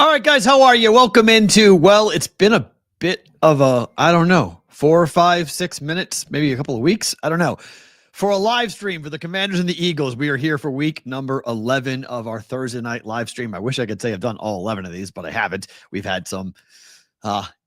All right, guys, how are you? Welcome into, well, it's been a bit of a, I don't know, 4 or 5, 6 minutes, maybe a couple of weeks. I don't know. For a live stream for the Commanders and the Eagles, we are here for week number 11 of our Thursday night live stream. I wish I could say I've done all 11 of these, but I haven't. We've had some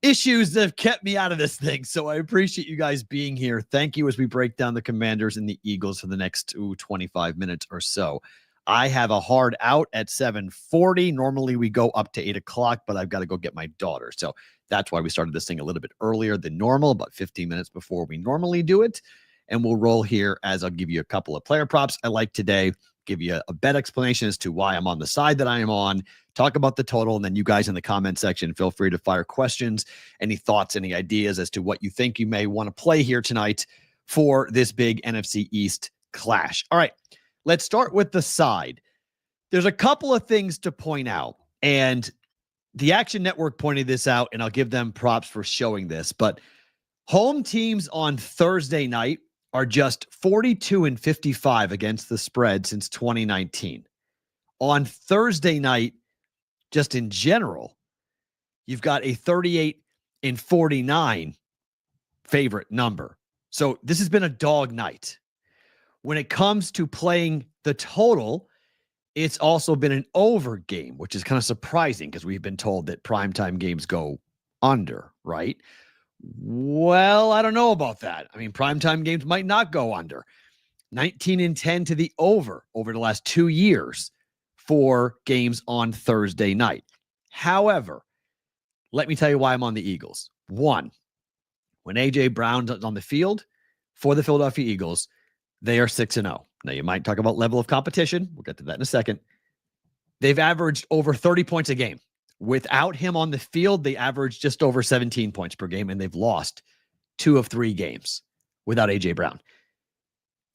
issues that have kept me out of this thing. So I appreciate you guys being here. Thank you as we break down the Commanders and the Eagles for the next 25 minutes or so. I have a hard out at 7:40. Normally we go up to 8 o'clock, but I've got to go get my daughter. So that's why we started this thing a little bit earlier than normal, about 15 minutes before we normally do it. And we'll roll here as I'll give you a couple of player props I like today, give you a bet explanation as to why I'm on the side that I am on, talk about the total, and then you guys in the comment section, feel free to fire questions, any thoughts, any ideas as to what you think you may want to play here tonight for this big NFC East clash. All right. Let's start with the side. There's a couple of things to point out, and the Action Network pointed this out, and I'll give them props for showing this, but home teams on Thursday night are just 42-55 against the spread since 2019. On Thursday night, just in general, you've got a 38-49 favorite number. So this has been a dog night. When it comes to playing the total, it's also been an over game, which is kind of surprising because we've been told that primetime games go under, right? Well, I don't know about that. I mean, primetime games might not go under. 19-10 to the over the last 2 years for games on Thursday night. However, let me tell you why I'm on the Eagles. One, when A.J. Brown's on the field for the Philadelphia Eagles, they are 6-0. Now, you might talk about level of competition. We'll get to that in a second. They've averaged over 30 points a game. Without him on the field, they average just over 17 points per game, and they've lost 2 of 3 games without A.J. Brown.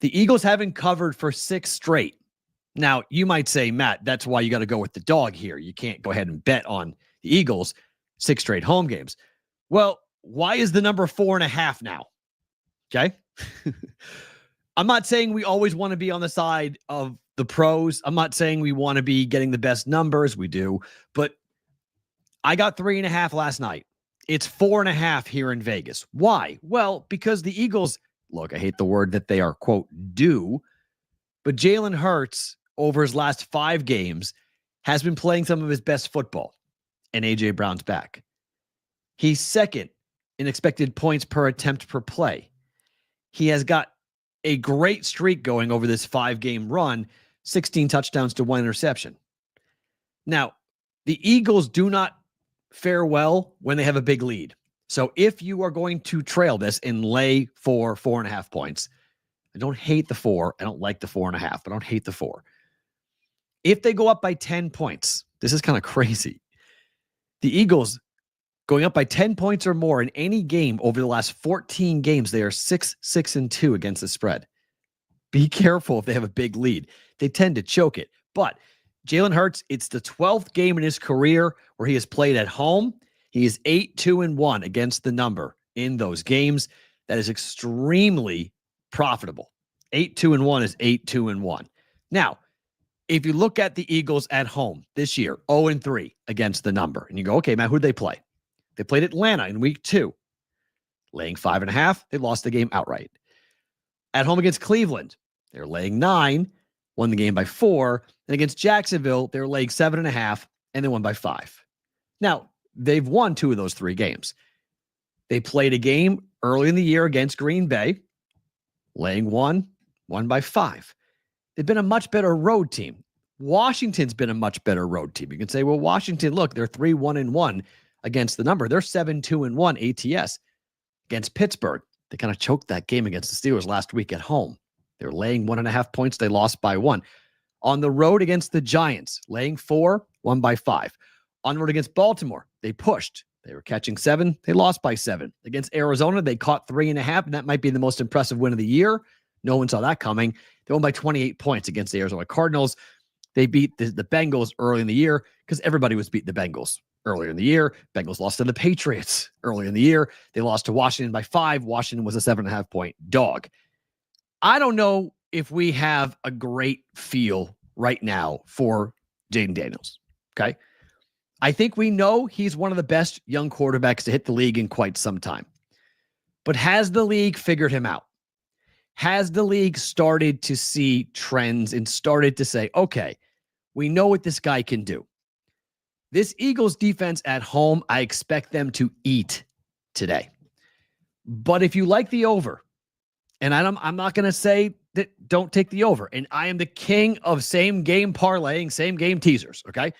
The Eagles haven't covered for 6 straight. Now, you might say, Matt, that's why you got to go with the dog here. You can't go ahead and bet on the Eagles 6 straight home games. Well, why is the number 4.5 now? Okay. I'm not saying we always want to be on the side of the pros. I'm not saying we want to be getting the best numbers. We do. But I got 3.5 last night. It's 4.5 here in Vegas. Why? Well, because the Eagles, look, I hate the word that they are, quote, due, but Jalen Hurts over his last 5 games has been playing some of his best football, and A.J. Brown's back. He's second in expected points per attempt per play. He has got a great streak going over this 5-game run, 16 touchdowns to 1 interception. Now, the Eagles do not fare well when they have a big lead. So if you are going to trail this and lay for 4.5 points, I don't hate the 4. I don't like the 4.5, but I don't hate the 4. If they go up by 10 points, this is kind of crazy. The Eagles going up by 10 points or more in any game over the last 14 games, they are 6-2 against the spread. Be careful if they have a big lead. They tend to choke it. But Jalen Hurts, it's the 12th game in his career where he has played at home. He is 8-2-1 against the number in those games. That is extremely profitable. 8-2-1 is 8-2-1. Now, if you look at the Eagles at home this year, 0-3 against the number, and you go, okay, Matt, who'd they play? They played Atlanta in week 2, laying 5.5. They lost the game outright. At home against Cleveland, they're laying 9, won the game by 4. And against Jacksonville, they're laying 7.5, and they won by 5. Now, they've won 2 of those 3 games. They played a game early in the year against Green Bay, laying 1, won by 5. They've been a much better road team. Washington's been a much better road team. You can say, well, Washington, look, they're 3-1-1 against the number. They're 7-2-1 ATS. Against Pittsburgh, they kind of choked that game against the Steelers last week at home. They're laying 1.5 points. They lost by 1. On the road against the Giants, laying 4, won by 5. On the road against Baltimore, they pushed. They were catching 7. They lost by 7. Against Arizona, they caught 3.5, and that might be the most impressive win of the year. No one saw that coming. They won by 28 points against the Arizona Cardinals. They beat the Bengals early in the year because everybody was beating the Bengals earlier in the year. Bengals lost to the Patriots earlier in the year. They lost to Washington by 5. Washington was a 7.5-point dog. I don't know if we have a great feel right now for Jaden Daniels. Okay. I think we know he's one of the best young quarterbacks to hit the league in quite some time. But has the league figured him out? Has the league started to see trends and started to say, okay, we know what this guy can do? This Eagles defense at home, I expect them to eat today. But if you like the over, and I'm not going to say that don't take the over, and I am the king of same game parlaying, same game teasers, okay?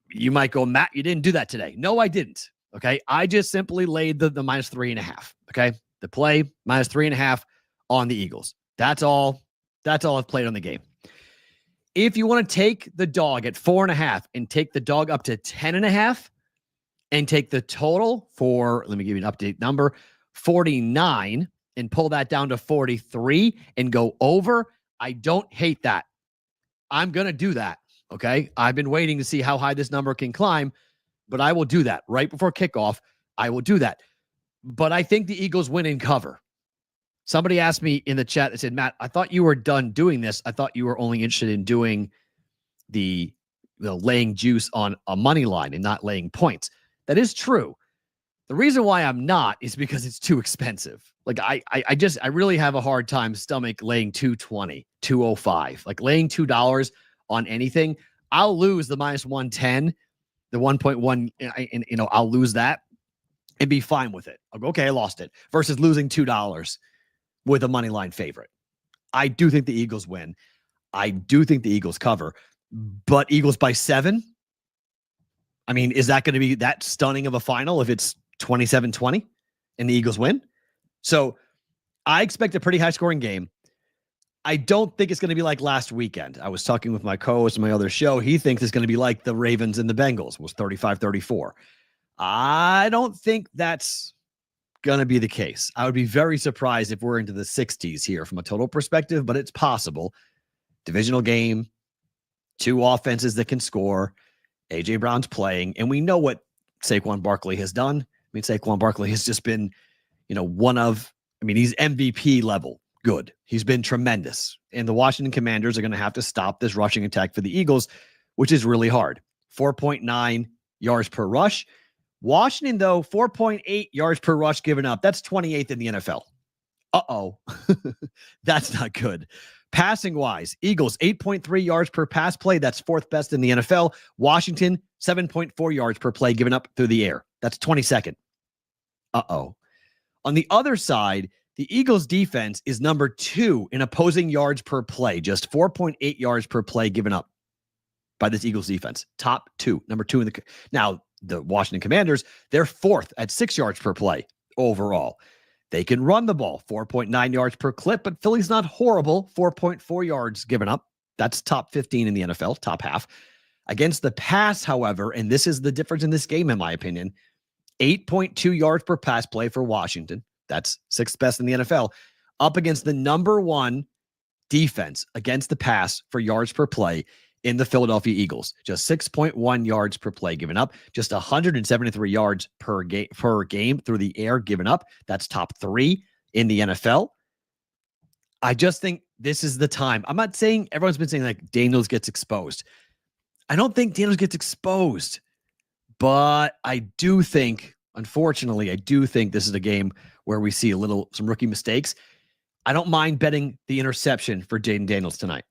You might go, Matt, you didn't do that today. No, I didn't, okay? I just simply laid the -3.5, okay? The play, -3.5 on the Eagles. That's all I've played on the game. If you want to take the dog at 4.5 and take the dog up to 10.5 and take the total for, let me give you an update number, 49 and pull that down to 43 and go over, I don't hate that. I'm going to do that, okay? I've been waiting to see how high this number can climb, but I will do that right before kickoff. I will do that. But I think the Eagles win in cover. Somebody asked me in the chat, they said, Matt, I thought you were done doing this. I thought you were only interested in doing the laying juice on a money line and not laying points. That is true. The reason why I'm not is because it's too expensive. Like I really have a hard time stomach laying 220, 205, like laying $2 on anything. I'll lose the -110, the 1.1, and I'll lose that and be fine with it. I'll go, okay, I lost it versus losing $2 with a money line favorite. I do think the Eagles win. I do think the Eagles cover, but Eagles by 7. I mean, is that going to be that stunning of a final if it's 27-20 and the Eagles win? So I expect a pretty high scoring game. I don't think it's going to be like last weekend. I was talking with my co-host on my other show. He thinks it's going to be like the Ravens and the Bengals. It was 35-34. I don't think that's going to be the case. I would be very surprised if we're into the 60s here from a total perspective, but it's possible. Divisional game, 2 offenses that can score. A.J. Brown's playing, and we know what Saquon Barkley has done. I mean, Saquon Barkley has just been, he's MVP level good. He's been tremendous. And the Washington Commanders are going to have to stop this rushing attack for the Eagles, which is really hard. 4.9 yards per rush. Washington, though, 4.8 yards per rush given up. That's 28th in the NFL. Uh-oh. That's not good. Passing-wise, Eagles, 8.3 yards per pass play. That's 4th best in the NFL. Washington, 7.4 yards per play given up through the air. That's 22nd. Uh-oh. On the other side, the Eagles' defense is number 2 in opposing yards per play. Just 4.8 yards per play given up by this Eagles defense. Top 2. Number 2 in the... Now, the Washington Commanders, they're 4th at 6 yards per play overall. They can run the ball, 4.9 yards per clip, but Philly's not horrible, 4.4 yards given up. That's top 15 in the NFL, top half. Against the pass, however, and this is the difference in this game, in my opinion, 8.2 yards per pass play for Washington. That's 6th best in the NFL. Up against the number 1 defense against the pass for yards per play in the Philadelphia Eagles. Just 6.1 yards per play given up. Just 173 yards per game through the air given up. That's top 3 in the NFL. I just think this is the time. I'm not saying everyone's been saying like Daniels gets exposed. I don't think Daniels gets exposed, but I do think, unfortunately, this is a game where we see some rookie mistakes. I don't mind betting the interception for Jaden Daniels tonight.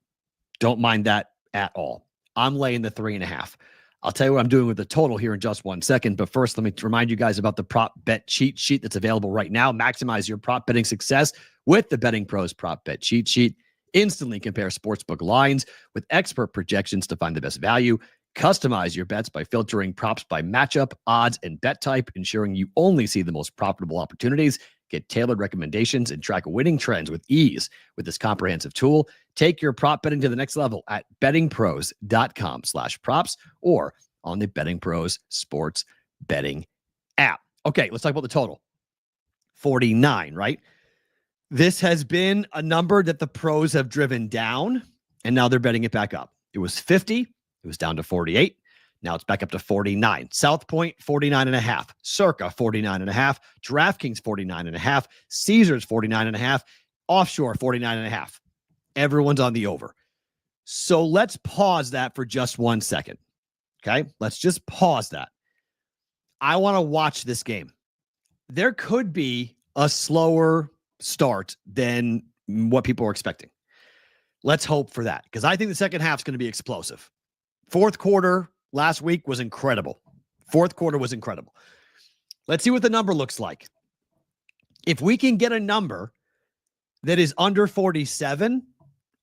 Don't mind that at all. I'm laying the 3.5. I'll tell you what I'm doing with the total here in just one second. But first, let me remind you guys about the prop bet cheat sheet that's available right now. Maximize your prop betting success with the BettingPros prop bet cheat sheet. Instantly compare sportsbook lines with expert projections to find the best value. Customize your bets by filtering props by matchup, odds, and bet type, ensuring you only see the most profitable opportunities. Get tailored recommendations and track winning trends with ease with this comprehensive tool. Take your prop betting to the next level at bettingpros.com/props or on the BettingPros sports betting app. Okay, let's talk about the total. 49, right? This has been a number that the pros have driven down, and now they're betting it back up. It was 50. It was down to 48. Now it's back up to 49. South Point, 49.5. Circa, 49.5. DraftKings, 49.5. Caesars, 49.5. Offshore, 49.5. Everyone's on the over. So let's pause that for just one second. Okay, let's just pause that. I want to watch this game. There could be a slower start than what people are expecting. Let's hope for that, because I think the second half is going to be explosive. Fourth quarter last week was incredible. Fourth quarter was incredible. Let's see what the number looks like. If we can get a number that is under 47,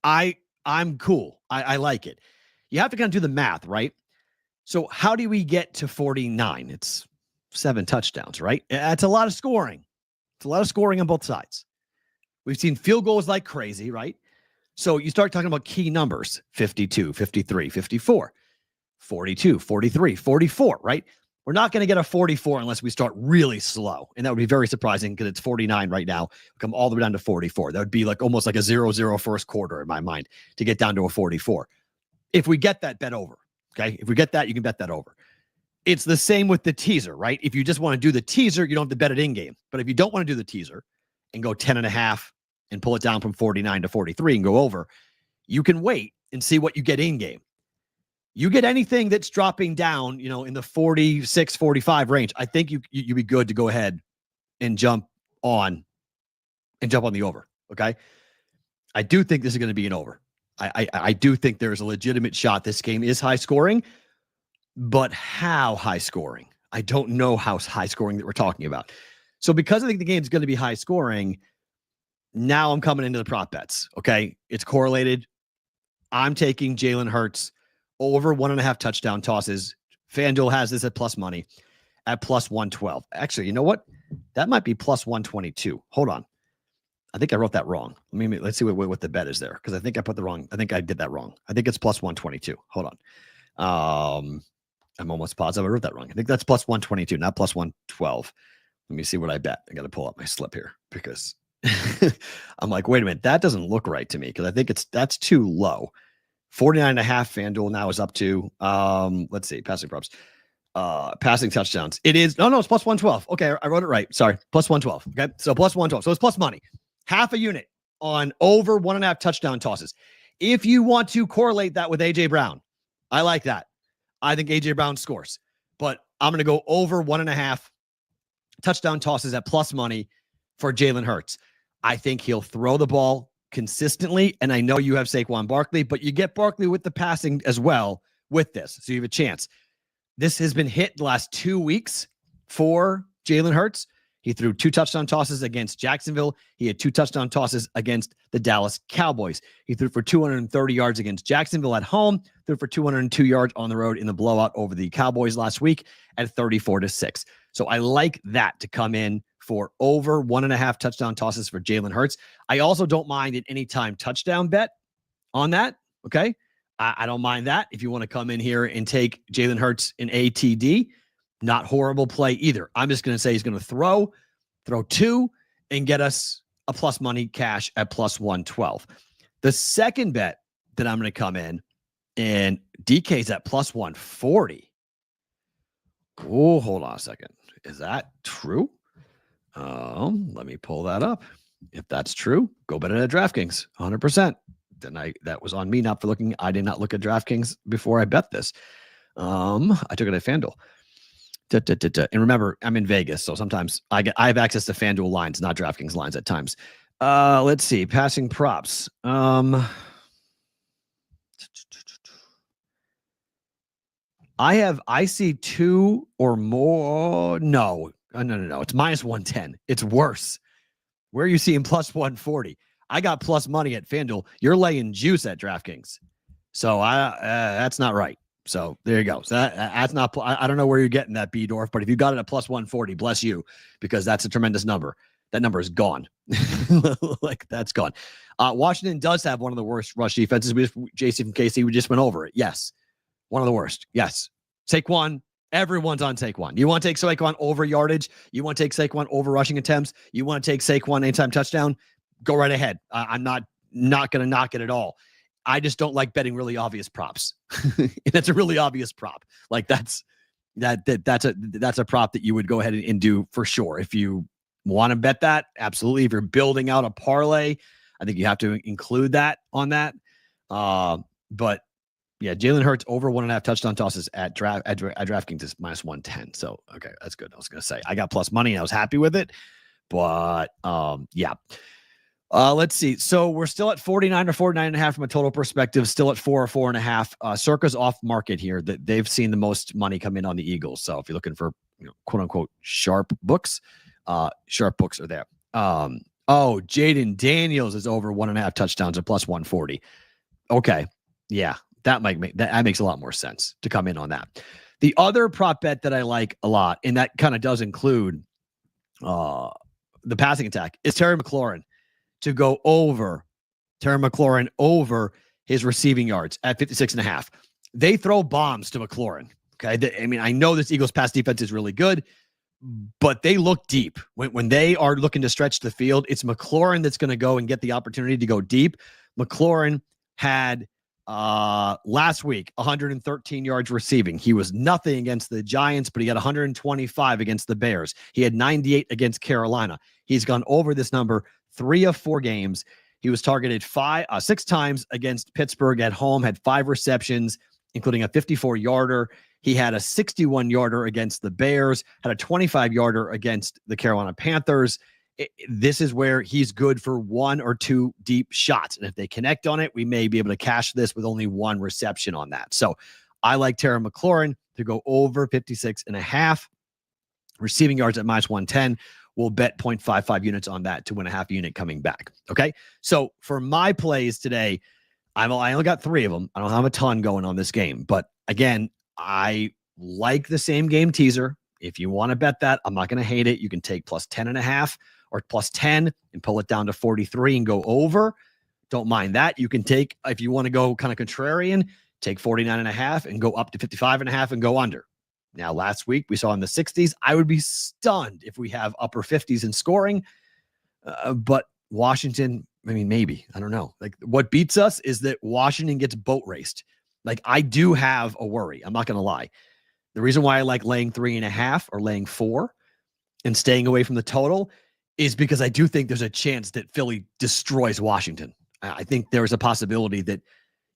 I'm cool. I like it. You have to kind of do the math, right? So how do we get to 49? It's 7 touchdowns, right? That's a lot of scoring. It's a lot of scoring on both sides. We've seen field goals like crazy, right? So you start talking about key numbers, 52, 53, 54, 42, 43, 44, right? We're not going to get a 44 unless we start really slow. And that would be very surprising because it's 49 right now. Come all the way down to 44. That would be like almost like a 0-0 first quarter in my mind to get down to a 44. If we get that, bet over. Okay. If we get that, you can bet that over. It's the same with the teaser, right? If you just want to do the teaser, you don't have to bet it in game. But if you don't want to do the teaser and go 10.5 and pull it down from 49 to 43 and go over, you can wait and see what you get in game. You get anything that's dropping down, in the 46, 45 range, I think you'd be good to go ahead and jump on the over. Okay. I do think this is going to be an over. I do think there's a legitimate shot this game is high scoring, but how high scoring? I don't know how high scoring that we're talking about. So because I think the game's going to be high scoring, now I'm coming into the prop bets. Okay. It's correlated. I'm taking Jalen Hurts over 1.5 touchdown tosses. FanDuel has this at plus money at plus 112. Actually, you know what? That might be plus 122. Hold on. I think I wrote that wrong. Let's see what the bet is there, because I think I did that wrong. I think it's plus 122. Hold on. I'm almost positive I wrote that wrong. I think that's plus 122, not plus 112. Let me see what I bet. I got to pull up my slip here because I'm like, wait a minute, that doesn't look right to me, because I think that's too low. 49.5 FanDuel now is up to, let's see, passing props. Passing touchdowns. It is, it's plus 112. Okay, I wrote it right. Sorry, plus 112. Okay, so plus 112. So it's plus money. Half a unit on over 1.5 touchdown tosses. If you want to correlate that with A.J. Brown, I like that. I think A.J. Brown scores. But I'm going to go over 1.5 touchdown tosses at plus money for Jalen Hurts. I think he'll throw the ball consistently, and I know you have Saquon Barkley, but you get Barkley with the passing as well with this, so you have a chance. This has been hit the last 2 weeks for Jalen Hurts. He threw 2 touchdown tosses against Jacksonville. He had 2 touchdown tosses against the Dallas Cowboys. He threw for 230 yards against Jacksonville at home, threw for 202 yards on the road in the blowout over the Cowboys last week at 34-6. So I like that to come in for over 1.5 touchdown tosses for Jalen Hurts. I also don't mind an anytime touchdown bet on that. Okay. I don't mind that. If you want to come in here and take Jalen Hurts in ATD, not horrible play either. I'm just going to say he's going to throw 2 and get us a plus money cash at plus 112. The second bet that I'm going to come in, and DK's at plus 140. Oh, hold on a second. Is that true? Let me pull that up. If that's true, go bet it at DraftKings, 100%. Then that was on me not for looking. I did not look at DraftKings before I bet this. I took it at FanDuel. And remember, I'm in Vegas, so sometimes I have access to FanDuel lines, not DraftKings lines at times. Let's see, passing props. I see 2 or more. No. It's minus 110. It's worse. Where are you seeing plus 140? I got plus money at FanDuel. You're laying juice at DraftKings. So that's not right. So there you go. So that's not, I don't know where you're getting that, B-Dorf, but if you got it at plus 140, bless you, because that's a tremendous number. That number is gone. Like, that's gone. Washington does have one of the worst rush defenses. Jason from KC, we just went over it. Yes. One of the worst. Yes. Saquon, everyone's on Saquon. You want to take Saquon over yardage? You want to take Saquon over rushing attempts? You want to take Saquon anytime touchdown? Go right ahead. I'm not going to knock it at all. I just don't like betting really obvious props. And that's a really obvious prop. Like that's a prop that you would go ahead and do for sure. If you want to bet that, absolutely. If you're building out a parlay, I think you have to include that on that. But Yeah, Jalen Hurts over 1.5 touchdown tosses at DraftKings is minus 110. So, okay, that's good. I was going to say I got plus money and I was happy with it. But yeah. Let's see. So we're still at 49 or 49.5 from a total perspective, still at 4 or 4.5. Circa's off market here. That they've seen the most money come in on the Eagles. So if you're looking for, quote unquote sharp books are there. Jaden Daniels is over 1.5 touchdowns at plus 140. Okay. Yeah. That makes a lot more sense to come in on that. The other prop bet that I like a lot, and that kind of does include the passing attack, is Terry McLaurin to go over his receiving yards at 56.5. They throw bombs to McLaurin. Okay. I know this Eagles pass defense is really good, but they look deep. When they are looking to stretch the field, it's McLaurin that's going to go and get the opportunity to go deep. McLaurin had last week 113 yards receiving. He was nothing against the Giants, but he had 125 against the Bears. He had 98 against Carolina. He's gone over this number 3 of 4 games. He was targeted 6 times against Pittsburgh at home, had 5 receptions, including a 54-yarder. He had a 61-yarder against the Bears, had a 25-yarder against the Carolina Panthers. This is where he's good for 1 or 2 deep shots. And if they connect on it, we may be able to cash this with only 1 reception on that. So I like Terry McLaurin to go over 56.5 receiving yards at minus 110. We'll bet 0.55 units on that to win a half unit coming back. Okay. So for my plays today, I only got 3 of them. I don't have a ton going on this game, but again, I like the same game teaser. If you want to bet that, I'm not going to hate it. You can take plus 10.5 or plus 10 and pull it down to 43 and go over. Don't mind that. You can take, if you want to go kind of contrarian, take 49.5 and go up to 55.5 and go under. Now, last week we saw in the 60s. I would be stunned if we have upper 50s in scoring. But Washington, maybe. I don't know. Like, what beats us is that Washington gets boat raced. Like, I do have a worry. I'm not going to lie. The reason why I like laying 3.5 or laying 4 and staying away from the total is because I do think there's a chance that Philly destroys Washington. I think there's a possibility that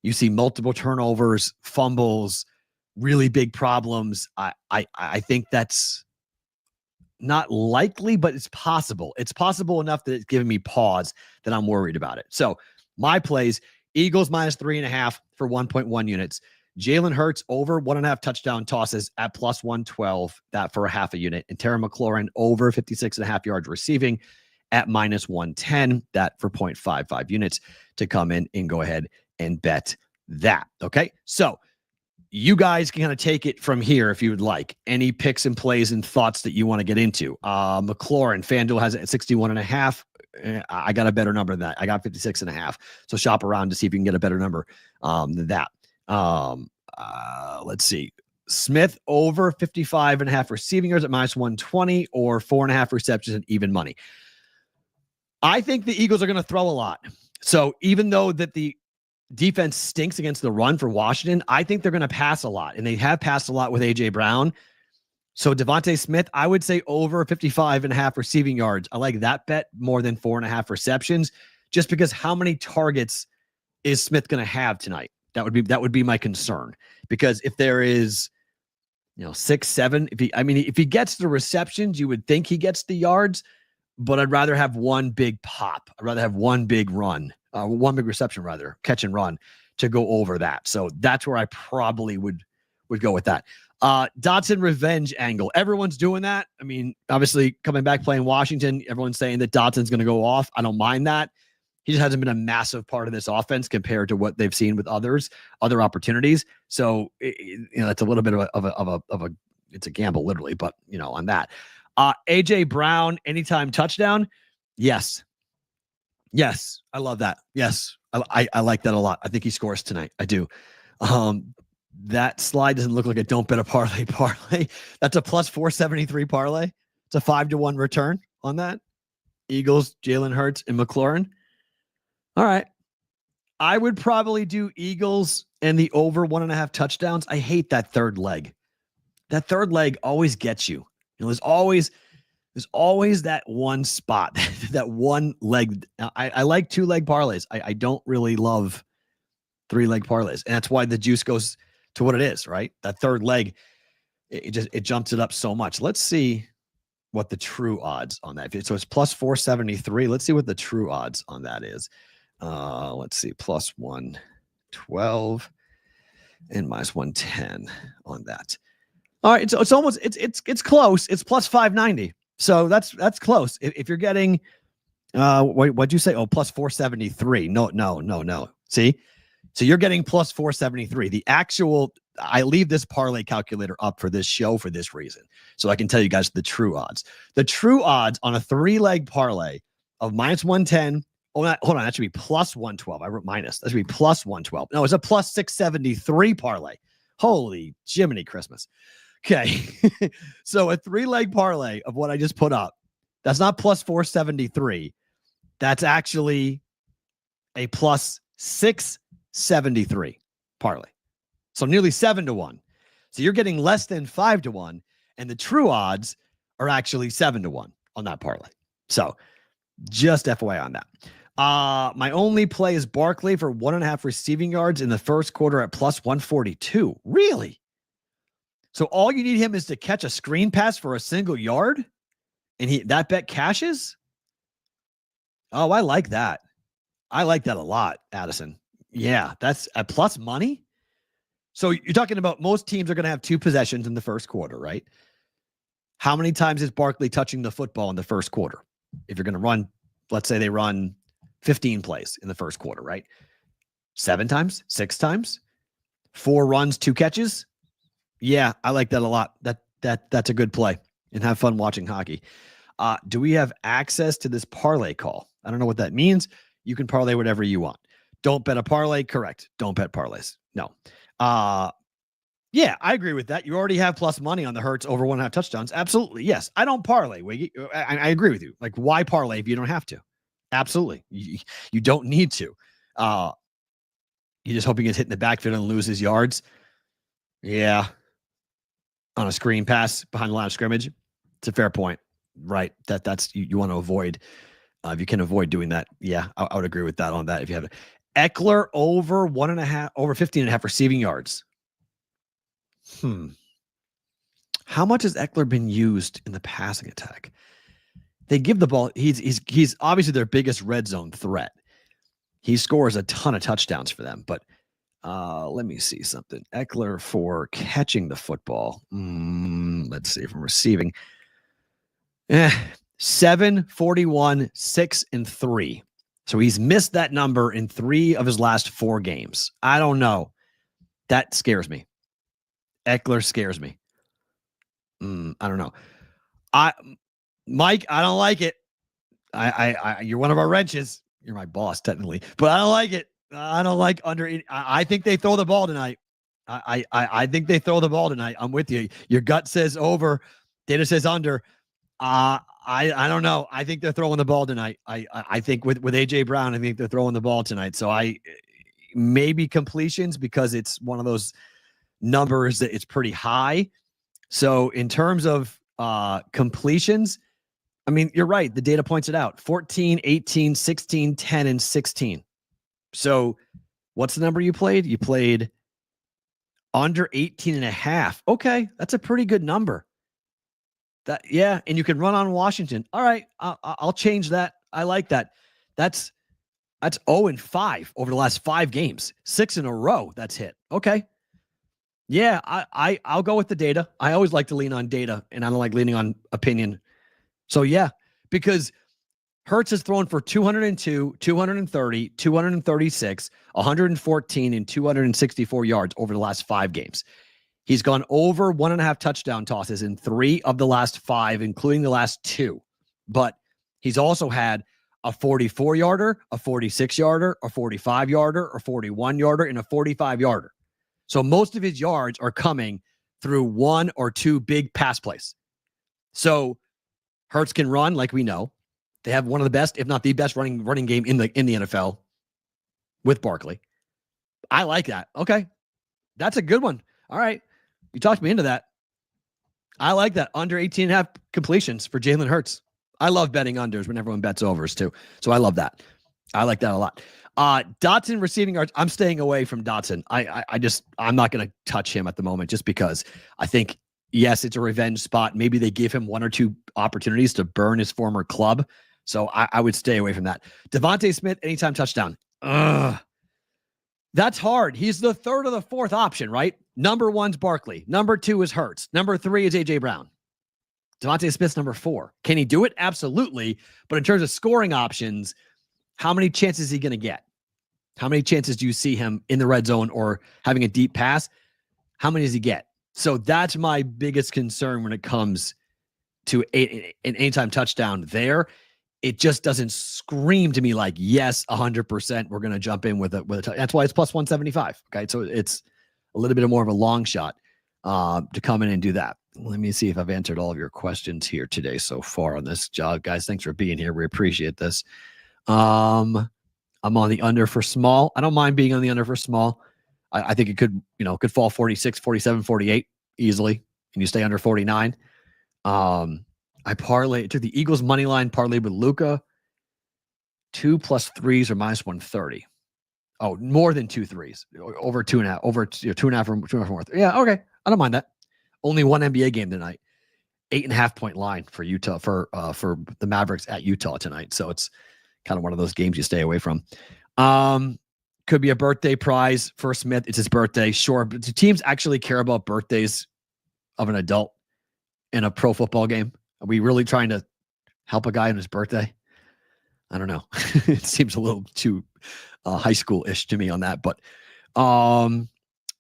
you see multiple turnovers, fumbles, really big problems. I think that's not likely, but it's possible. It's possible enough that it's giving me pause that I'm worried about it. So my plays, Eagles minus 3.5 for 1.1 units. Jalen Hurts over 1.5 touchdown tosses at plus 112, that for a half a unit. And Terry McLaurin over 56.5 yards receiving at minus 110, that for 0.55 units to come in and go ahead and bet that. Okay. So you guys can kind of take it from here if you would like. Any picks and plays and thoughts that you want to get into. McLaurin, FanDuel has it at 61.5. I got a better number than that. I got 56.5. So shop around to see if you can get a better number than that. Let's see. Smith over 55.5 receiving yards at minus 120 or 4.5 receptions at even money. I think the Eagles are going to throw a lot. So even though that the defense stinks against the run for Washington, I think they're going to pass a lot, and they have passed a lot with A.J. Brown. So Devontae Smith, I would say over 55.5 receiving yards. I like that bet more than 4.5 receptions, just because how many targets is Smith going to have tonight? That would be my concern, because if there is, 6, 7, if he gets the receptions, you would think he gets the yards, but I'd rather have one big pop. I'd rather have one big run, one big reception, rather, catch and run, to go over that. So that's where I probably would go with that. Dotson revenge angle. Everyone's doing that. Obviously coming back playing Washington, everyone's saying that Dotson's going to go off. I don't mind that. He just hasn't been a massive part of this offense compared to what they've seen with other opportunities. So, it's a little bit of a it's a gamble, literally, but on that. AJ Brown, anytime touchdown. Yes. I love that. Yes. I like that a lot. I think he scores tonight. I do. That slide doesn't look like a don't bet a parlay. That's a plus 473 parlay. It's a 5-1 return on that. Eagles, Jalen Hurts, and McLaurin. All right. I would probably do Eagles and the over 1.5 touchdowns. I hate that third leg. That third leg always gets you. There's always that one spot, that one leg. I like 2-leg parlays. I don't really love 3-leg parlays. And that's why the juice goes to what it is, right? That third leg, it jumps it up so much. Let's see what the true odds on that. So it's plus 473. Let's see what the true odds on that is. Let's see, plus 112 and minus 110 on that. All right, so it's almost it's close. It's plus 590. So that's close. If you're getting what'd you say? Oh, plus 473. No. See? So you're getting plus 473. The actual, I leave this parlay calculator up for this show for this reason. So I can tell you guys the true odds. The true odds on a 3-leg parlay of minus 110. Oh, hold on. That should be plus 112. I wrote minus. That should be plus 112. No, it's a plus 673 parlay. Holy Jiminy Christmas. Okay. So a 3-leg parlay of what I just put up, that's not plus 473. That's actually a plus 673 parlay. So nearly 7-1. So you're getting less than 5-1. And the true odds are actually 7-1 on that parlay. So just FYI on that. My only play is Barkley for 1.5 receiving yards in the first quarter at plus 142. Really? So all you need him is to catch a screen pass for a single yard? And that bet cashes? Oh, I like that. I like that a lot, Addison. Yeah, that's at plus money. So you're talking about most teams are going to have 2 possessions in the first quarter, right? How many times is Barkley touching the football in the first quarter? If you're going to run, let's say they run 15 plays in the first quarter, right? 7 times, 6 times, 4 runs, 2 catches. Yeah, I like that a lot. That's a good play, and have fun watching hockey. Do we have access to this parlay call? I don't know what that means. You can parlay whatever you want. Don't bet a parlay. Correct. Don't bet parlays. No. Yeah, I agree with that. You already have plus money on the Hurts over 1.5 touchdowns. Absolutely. Yes. I don't parlay. I agree with you. Like, why parlay if you don't have to? Absolutely. You don't need to. You just hope he gets hit in the backfield and loses yards. Yeah. On a screen pass behind the line of scrimmage. It's a fair point. Right. That's you want to avoid. If you can avoid doing that. Yeah, I would agree with that on that. If you have it. Eckler over 1.5, over 15.5 receiving yards. How much has Eckler been used in the passing attack? They give the ball. He's obviously their biggest red zone threat. He scores a ton of touchdowns for them. But let me see something. Eckler for catching the football. Let's see, from receiving. 7, 41, 6, and 3. So he's missed that number in 3 of his last 4 games. I don't know. That scares me. Eckler scares me. I don't know. Mike, I don't like it. You're one of our wrenches. You're my boss, technically, but I don't like it. I don't like under. I think they throw the ball tonight. I think they throw the ball tonight. I'm with you. Your gut says over. Data says under. I don't know. I think they're throwing the ball tonight. I think with AJ Brown, I think they're throwing the ball tonight. So maybe completions because it's one of those numbers that it's pretty high. So in terms of completions, I mean, you're right. The data points it out. 14, 18, 16, 10, and 16. So what's the number you played? You played under 18.5. Okay. That's a pretty good number. Yeah. And you can run on Washington. All right. I'll change that. I like that. That's 0-5 over the last 5 games, 6 in a row. That's hit. Okay. Yeah. I'll go with the data. I always like to lean on data, and I don't like leaning on opinion. So yeah, because Hurts has thrown for 202, 230, 236, 114, and 264 yards over the last 5 games. He's gone over 1.5 touchdown tosses in 3 of the last 5, including the last 2. But he's also had a 44-yarder, a 46-yarder, a 45-yarder, a 41-yarder, and a 45-yarder. So most of his yards are coming through 1 or 2 big pass plays. So Hurts can run, like we know. They have one of the best, if not the best, running game in the NFL with Barkley. I like that. Okay. That's a good one. All right. You talked me into that. I like that. Under 18.5 completions for Jalen Hurts. I love betting unders when everyone bets overs too. So I love that. I like that a lot. Dotson receiving yards. I'm staying away from Dotson. I'm not going to touch him at the moment just because I think, yes, it's a revenge spot. Maybe they give him one or two opportunities to burn his former club. So I would stay away from that. Devontae Smith, anytime touchdown. That's hard. He's the third or the fourth option, right? Number one's Barkley. Number two is Hurts. Number three is A.J. Brown. Devontae Smith's number four. Can he do it? Absolutely. But in terms of scoring options, how many chances is he going to get? How many chances do you see him in the red zone or having a deep pass? How many does he get? So that's my biggest concern when it comes to an anytime touchdown there. It just doesn't scream to me like, yes, 100%, we're going to jump in with a that's why it's plus 175. Okay. So it's a little bit more of a long shot to come in and do that. Let me see if I've answered all of your questions here today so far on this job. Guys, thanks for being here. We appreciate this. I'm on the under for small. I don't mind being on the under for small. I think it could fall 46, 47, 48 easily, and you stay under 49. I took the Eagles money line parlay with Luka. 2 plus 3s or minus 130. Oh, more than 2 threes. Over 2.5. Over 2.5 or 3. Yeah, okay. I don't mind that. Only one NBA game tonight. 8.5 point line for Utah for the Mavericks at Utah tonight. So it's kind of one of those games you stay away from. Could be a birthday prize for Smith. It's his birthday. Sure. But do teams actually care about birthdays of an adult in a pro football game? Are we really trying to help a guy on his birthday? I don't know. It seems a little too high school-ish to me on that. But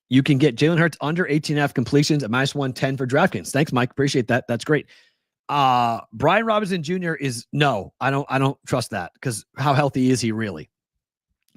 you can get Jalen Hurts under 18.5 completions at minus 110 for DraftKings. Thanks, Mike. Appreciate that. That's great. Brian Robinson Jr. is no. I don't trust that because how healthy is he really?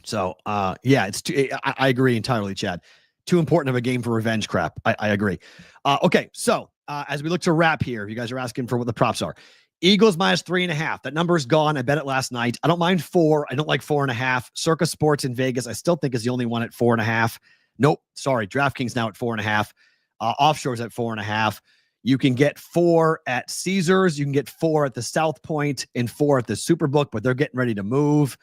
So yeah, it's too, I agree entirely, Chad. Too important of a game for revenge crap. I agree. Okay, so as we look to wrap here, you guys are asking for what the props are. Eagles minus 3.5. That number is gone. I bet it last night. I don't mind 4. I don't like 4.5. Circa Sports in Vegas, I still think is the only one at 4.5. Nope. Sorry. DraftKings now at 4.5. Offshore's at 4.5. You can get 4 at Caesars. You can get 4 at the South Point and 4 at the Superbook, but they're getting ready to move.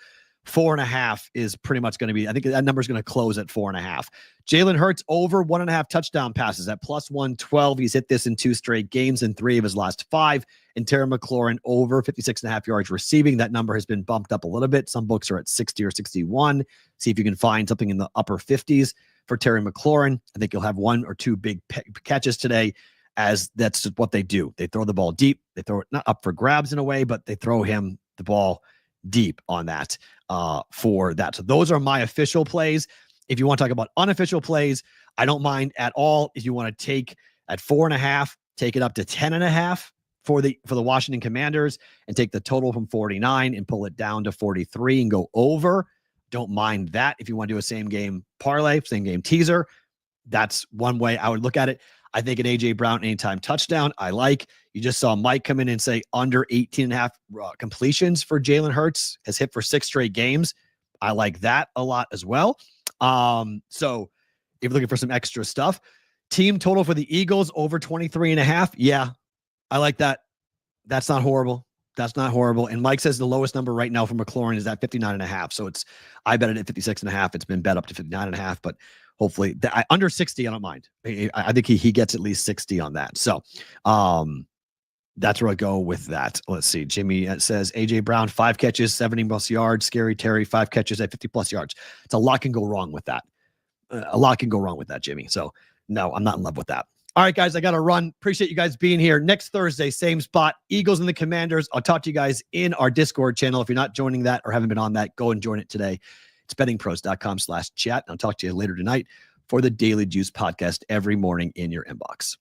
4.5 is pretty much going to be, I think that number is going to close at 4.5. Jalen Hurts over 1.5 touchdown passes at plus 112. He's hit this in 2 straight games in 3 of his last 5. And Terry McLaurin over 56.5 yards receiving. That number has been bumped up a little bit. Some books are at 60 or 61. See if you can find something in the upper 50s for Terry McLaurin. I think you'll have 1 or 2 big catches today, as that's what they do. They throw the ball deep. They throw it not up for grabs in a way, but they throw him the ball deep on that for that. So those are my official plays. If you want to talk about unofficial plays, I don't mind at all. If you want to take at 4.5, take it up to 10.5 for the Washington Commanders and take the total from 49 and pull it down to 43 and go over. Don't mind that. If you want to do a same game parlay, same game teaser, that's one way I would look at it. I think an A.J. Brown anytime touchdown, I like. You just saw Mike come in and say under 18.5 completions for Jalen Hurts, has hit for 6 straight games. I like that a lot as well. So if you're looking for some extra stuff, team total for the Eagles over 23.5. Yeah, I like that. That's not horrible. That's not horrible. And Mike says the lowest number right now for McLaurin is at 59.5. So I bet it at 56.5. It's been bet up to 59.5, but hopefully under 60, I don't mind. I think he gets at least 60 on that. So that's where I go with that. Let's see. Jimmy says A.J. Brown, 5 catches, 70 plus yards. Scary Terry, 5 catches at 50 plus yards. It's a lot can go wrong with that. A lot can go wrong with that, Jimmy. So no, I'm not in love with that. All right, guys, I got to run. Appreciate you guys being here. Next Thursday, same spot, Eagles and the Commanders. I'll talk to you guys in our Discord channel. If you're not joining that or haven't been on that, go and join it today. It's bettingpros.com/chat. I'll talk to you later tonight for the Daily Juice podcast every morning in your inbox.